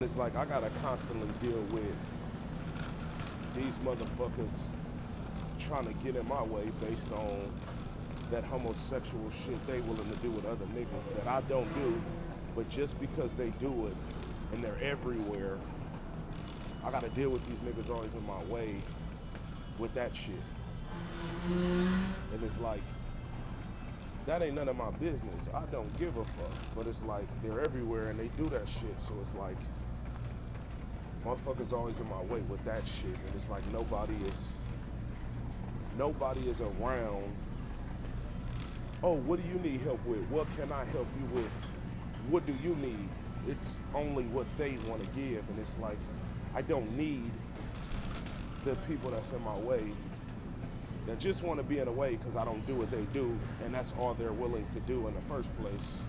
It's like I gotta constantly deal with these motherfuckers trying to get in my way based on that homosexual shit they willing to do with other niggas that I don't do, but just because they do it and they're everywhere, I gotta deal with these niggas always in my way with that shit. And it's like, that ain't none of my business. I don't give a fuck. But it's like, they're everywhere and they do that shit. So it's like, motherfuckers always in my way with that shit. And it's like, nobody is around. Oh, what do you need help with? What can I help you with? What do you need? It's only what they want to give. And it's like, I don't need the people that's in my way that just want to be in a way because I don't do what they do, and that's all they're willing to do in the first place.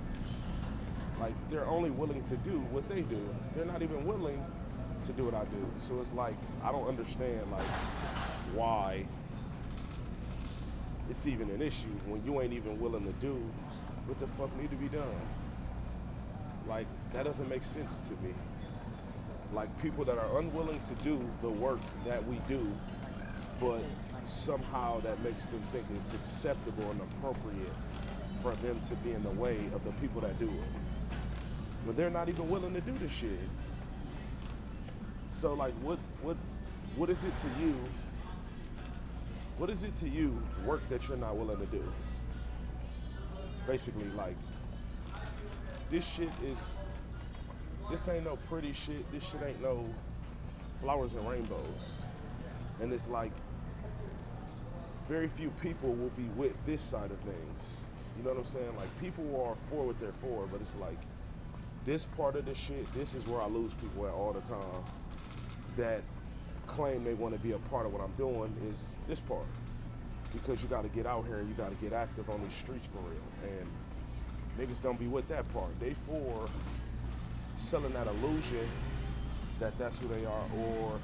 Like, they're only willing to do what they do. They're not even willing to do what I do. So it's like, I don't understand, like, why it's even an issue when you ain't even willing to do what the fuck need to be done. Like, that doesn't make sense to me. Like, people that are unwilling to do the work that we do, but somehow that makes them think it's acceptable and appropriate for them to be in the way of the people that do it. But they're not even willing to do the shit. So like, what is it to you? What is it to you, work that you're not willing to do? Basically, like, this shit is, this ain't no pretty shit. This shit ain't no flowers and rainbows. And it's like, very few people will be with this side of things. You know what I'm saying? Like, people are for what they're for, but it's like, this part of the shit, this is where I lose people at all the time that claim they want to be a part of what I'm doing, is this part. Because you got to get out here and you got to get active on these streets for real. And niggas don't be with that part. They for selling that illusion that that's who they are, or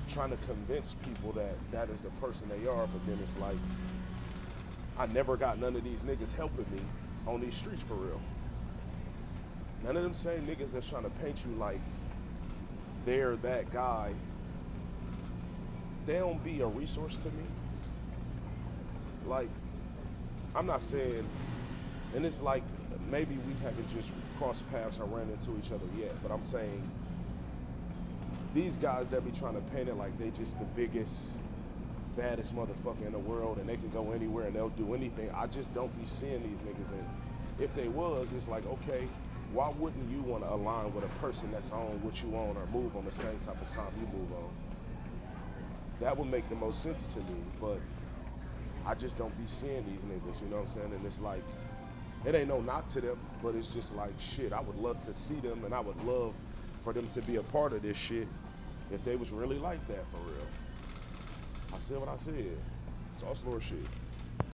trying to convince people that that is the person they are. But then it's like, I never got none of these niggas helping me on these streets for real. None of them same niggas that's trying to paint you like they're that guy, they don't be a resource to me. Like, I'm not saying, and it's like, maybe we haven't just crossed paths or ran into each other yet, but I'm saying, these guys that be trying to paint it like they just the biggest, baddest motherfucker in the world and they can go anywhere and they'll do anything, I just don't be seeing these niggas. And if they was, it's like, okay, why wouldn't you want to align with a person that's on what you own or move on the same type of time you move on? That would make the most sense to me, but I just don't be seeing these niggas, you know what I'm saying? And it's like, it ain't no knock to them, but it's just like, shit, I would love to see them and I would love for them to be a part of this shit if they was really like that for real. I said what I said. Sauce Lord shit.